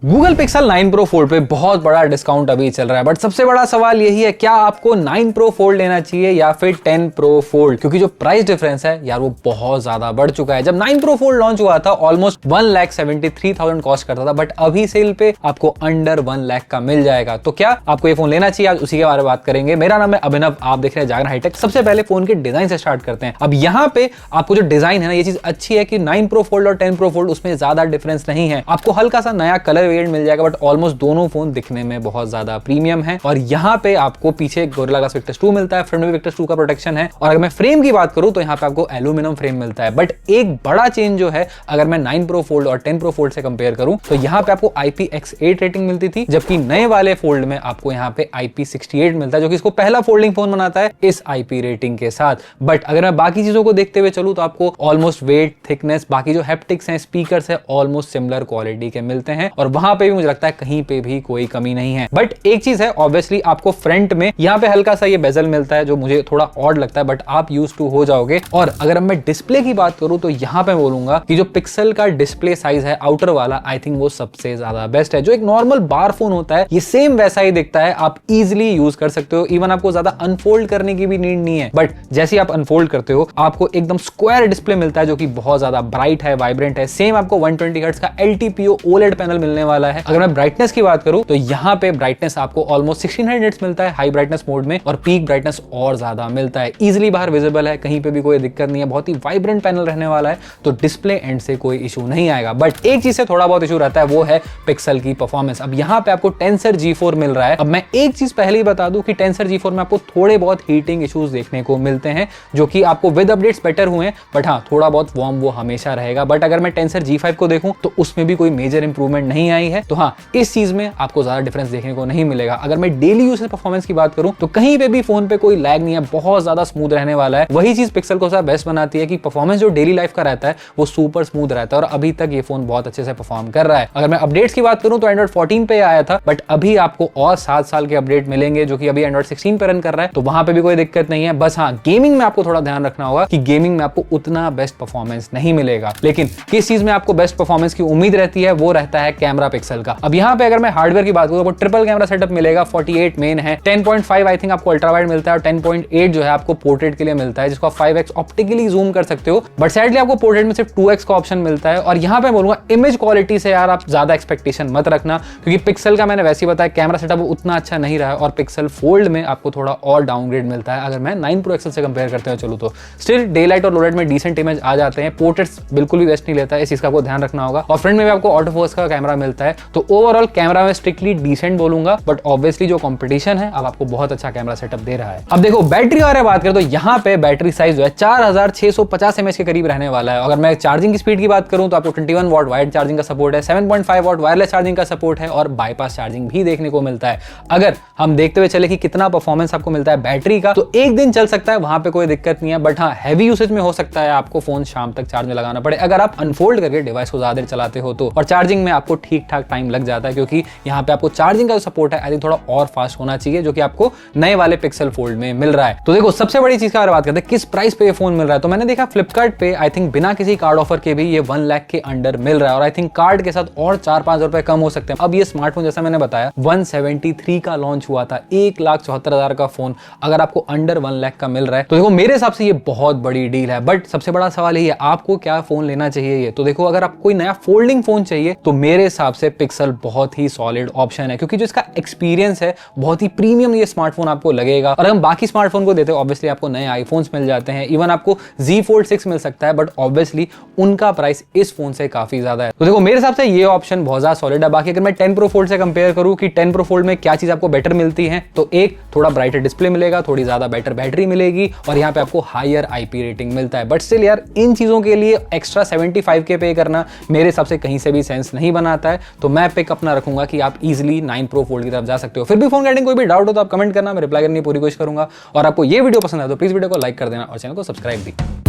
Google Pixel 9 Pro Fold पे बहुत बड़ा डिस्काउंट अभी चल रहा है, बट सबसे बड़ा सवाल यही है, क्या आपको 9 Pro Fold लेना चाहिए या फिर 10 Pro Fold? क्योंकि जो प्राइस डिफरेंस है यार वो बहुत ज्यादा बढ़ चुका है। जब 9 Pro Fold लॉन्च हुआ था ऑलमोस्ट 1,73,000 कॉस्ट करता था, बट अभी सेल पे आपको अंडर 1 लाख का मिल जाएगा। तो क्या आपको ये फोन लेना चाहिए? आज उसी के बारे में बात करेंगे। मेरा नाम है अभिनव, आप देख रहे हैं जागरण हाईटेक। सबसे पहले फोन के डिजाइन से स्टार्ट करते हैं। अब यहाँ पे आपको जो डिजाइन है ना, ये चीज अच्छी है कि 9 Pro Fold और 10 Pro Fold उसमें ज्यादा डिफरेंस नहीं है। आपको हल्का सा नया कलर वेरिएंट मिल जाएगा, बट ऑलमोस्ट दोनों फोन दिखने में बहुत ज्यादा प्रीमियम है। और यहाँ पे आपको पीछे गोरिल्ला ग्लास विक्टर्स 2 मिलता है, फ्रंट में विक्टर्स 2 का प्रोटेक्शन है। और अगर मैं फ्रेम की बात करूं तो यहाँ पे आपको एल्यूमिनियम फ्रेम मिलता है। बट एक बड़ा चेंज जो है, अगर मैं 9 Pro Fold और 10 Pro Fold से कंपेयर करूं तो यहाँ पे आपको IPX8 रेटिंग मिलती थी, जबकि नए वाले फोल्ड में आपको यहाँ पे IP68 मिलता है, जो कि इसको पहला फोल्डिंग फोन बनाता है इस IP रेटिंग के साथ। बट अगर मैं बाकी चीजों को देखते हुए चलूं तो आपको ऑलमोस्ट वेट, थिकनेस, बाकी जो हैप्टिक्स हैं, स्पीकर्स है, ऑलमोस्ट सिमिलर क्वालिटी के मिलते हैं। और वहां पे भी मुझे लगता है कहीं पे भी कोई कमी नहीं है। बट एक चीज है, ऑब्वियसली आपको फ्रंट में यहाँ पे हल्का सा ये बेजल मिलता है, जो मुझे थोड़ा ऑड लगता है, बट आप यूज टू हो जाओगे। और अगर मैं डिस्प्ले की बात करूं तो यहाँ पे बोलूंगा कि जो पिक्सल का डिस्प्ले साइज है आउटर वाला, आई थिंक वो सबसे ज्यादा बेस्ट है। जो एक नॉर्मल बार फोन होता है ये सेम वैसा ही दिखता है, आप इजिली यूज कर सकते हो। इवन आपको ज्यादा अनफोल्ड करने की भी नीड नहीं है। बट जैसे आप अनफोल्ड करते हो आपको एकदम स्क्वायर डिस्प्ले मिलता है, जो कि बहुत ज्यादा ब्राइट है, वाइब्रेंट है। सेम आपको 120 हर्ट्ज का LTPO OLED पैनल मिलने वाला है। अगर मैं ब्राइटनेस की बात करूं तो यहाँ पे ब्राइटनेस आपको ऑलमोस्ट 1600 निट्स मिलता है हाई ब्राइटनेस मोड में, और पीक ब्राइटनेस और ज्यादा मिलता है। इजिली बाहर विजिबल है, कहीं पे भी कोई दिक्कत नहीं है। बहुत ही वाइब्रेंट पैनल रहने वाला है, तो डिस्प्ले एंड से कोई इशू नहीं आएगा। बट एक चीज से थोड़ा बहुत इशू रहता है, वो है पिक्सल की परफॉर्मेंस। अब यहाँ पे आपको टेंसर G4 मिल रहा है। अब मैं एक चीज पहले ही बता दूं कि टेंसर G4 में आपको थोड़े बहुत हीटिंग इश्यूज देखने को मिलते हैं, जो कि आपको विद अपडेट्स बेटर हुए हैं, बट हाँ थोड़ा बहुत वार्म वो हमेशा रहेगा। बट अगर मैं टेंसर G5 को देखूं तो उसमें भी कोई मेजर इंप्रूवमेंट नहीं आई है। तो हाँ, इस चीज में आपको ज्यादा डिफरेंस देखने को नहीं मिलेगा। अगर मैं डेली यूसेज परफॉर्मेंस की बात करूं तो कहीं पे भी फोन पे कोई लैग नहीं है, बहुत ज्यादा स्मूथ रहने वाला है। वही चीज पिक्सल को सबसे बेस्ट बनाती है कि परफॉर्मेंस जो डेली लाइफ का रहता है वो सुपर स्मूथ रहता है, और अभी तक ये फोन बहुत अच्छे से परफॉर्म कर रहा है। अगर मैं अपडेट्स की बात करूं तो एंड्रॉइड 14 पे आया था, बट अभी आपको और 7 साल के अपडेट मिलेंगे, जो कि अभी एंड्रॉइड 16 पे रन कर रहा है, तो वहां पे भी कोई दिक्कत नहीं है। बस हाँ, गेमिंग में आपको थोड़ा ध्यान रखना होगा कि गेमिंग में आपको उतना बेस्ट परफॉर्मेंस नहीं मिलेगा। लेकिन किस चीज में आपको बेस्ट परफॉर्मेंस की उम्मीद रहती है, वो रहता है कैमरा पिक्सल का। अब यहाँ पे अगर मैं हार्डवेयर की बात करूं तो ट्रिपल कैमरा सेटअप मिलेगा, 48 मेन है, 10.5 आई थिंक आपको अल्ट्रा वाइड मिलता है, और 10.8 जो है आपको पोर्ट्रेट के लिए मिलता है, जिसको आप 5x ऑप्टिकली जूम कर सकते हो। बट सैडली आपको पोर्ट्रेट में सिर्फ 2x का ऑप्शन मिलता है। और यहाँ पे बोलूंगा इमेज क्वालिटी से यार आप ज्यादा एक्सपेक्टेशन मत रखना, क्योंकि पिक्सल का मैंने वैसे ही बताया कैमरा सेटअप उतना अच्छा नहीं रहा है, और पिक्सल फोल्ड में आपको थोड़ा और डाउनग्रेड मिलता है। अगर मैं 9 Pro XL से कंपेयर करते हुए चलूँ तो स्टिल डे लाइट और लो लाइट में डिसेंट इमेज आ जाते हैं। पोर्ट्रेट्स बिल्कुल भी वेस्ट नहीं लेता है, इस चीज का आपको ध्यान रखना होगा। और फ्रंट में भी आपको ऑटो फोकस का कैमरा मिलता है। तो ओवरऑल कैमरा में स्ट्रिक्टली डिसेंट बोलूंगा, बट ऑब्वियसली जो कंपटीशन है अब आपको बहुत अच्छा कैमरा सेटअप दे रहा है। अब देखो बैटरी और बात करें तो यहाँ पे बैटरी साइज जो है 4650 mAh के करीब रहने वाला है। अगर मैं चार्जिंग की स्पीड की बात करूं तो आपको 21 वॉट वायर्ड चार्जिंग का सपोर्ट है, 7.5 वॉट वायरलेस चार्जिंग का सपोर्ट है, और बाईपास चार्जिंग भी देखने को मिलता है। अगर हम देखते हुए चले कि कितना परफॉर्मेंस आपको मिलता है बैटरी का, तो एक दिन चल सकता है, वहां पे कोई दिक्कत नहीं है। बट हाँ, हैवी यूसेज में हो सकता है आपको फोन शाम तक चार्ज में लगाना पड़े, अगर आप अनफोल्ड करके डिवाइस को ज्यादा देर चलाते हो तो। और चार्जिंग में आपको ठीक ठाक टाइम लग जाता है, क्योंकि यहाँ पे आपको चार्जिंग का जो सपोर्ट है आई थिंक थोड़ा और फास्ट होना चाहिए, जो कि आपको नए वाले पिक्सल फोल्ड में मिल रहा है। तो देखो सबसे बड़ी चीज का बात करते हैं, किस प्राइस पे ये फोन मिल रहा है। तो मैंने देखा फ्लिपकार्ट पे आई थिंक बिना किसी कार्ड ऑफर के भी ये 1 लाख के अंडर मिल रहा है, और आई थिंक कार्ड के साथ और 4-5 रुपए कम हो सकते हैं। अब ये स्मार्टफोन जैसा मैंने बताया 173 का लॉन्च हुआ था, 1,74,000 का फोन अगर आपको अंडर 1 लाख का मिल रहा है तो देखो मेरे हिसाब से ये बहुत बड़ी डील है। बट सबसे बड़ा सवाल यही है, आपको क्या फोन लेना चाहिए ये। तो देखो अगर आपको कोई नया फोल्डिंग फोन चाहिए तो मेरे हिसाब से पिक्सल बहुत ही सॉलिड ऑप्शन है, क्योंकि जो इसका एक्सपीरियंस है बहुत ही प्रीमियम ये स्मार्टफोन आपको लगेगा। और हम बाकी स्मार्टफोन को देते हैं ऑब्वियसली आपको नए आईफोन्स मिल जाते हैं, इवन आपको Z Fold 6 मिल सकता है, बट ऑब्वियसली उनका प्राइस इस फोन से काफी ज्यादा है। तो देखो मेरे हिसाब से ये ऑप्शन बहुत ज्यादा सॉलिड है। बाकी अगर मैं 10 Pro Fold से कंपेयर करूं कि 10 Pro Fold में क्या चीज आपको बेटर मिलती है, तो एक थोड़ा ब्राइटर डिस्प्ले मिलेगा, थोड़ी ज्यादा बेटर बैटरी मिलेगी, और यहाँ पे आपको हायर IP रेटिंग मिलता है। बट स्टिल यार इन चीजों के लिए एक्स्ट्रा 75K पे करना मेरे हिसाब से कहीं से भी सेंस नहीं बनाता है। तो मैं पिक अपना रखूंगा कि आप इजिली 9 Pro Fold की तरफ जा सकते हो। फिर भी फोन गेटिंग कोई भी डाउट हो तो आप कमेंट करना, मैं रिप्लाई करने की पूरी कोशिश करूंगा। और आपको ये वीडियो पसंद आए तो प्लीज वीडियो को लाइक कर देना और चैनल को सब्सक्राइब भी।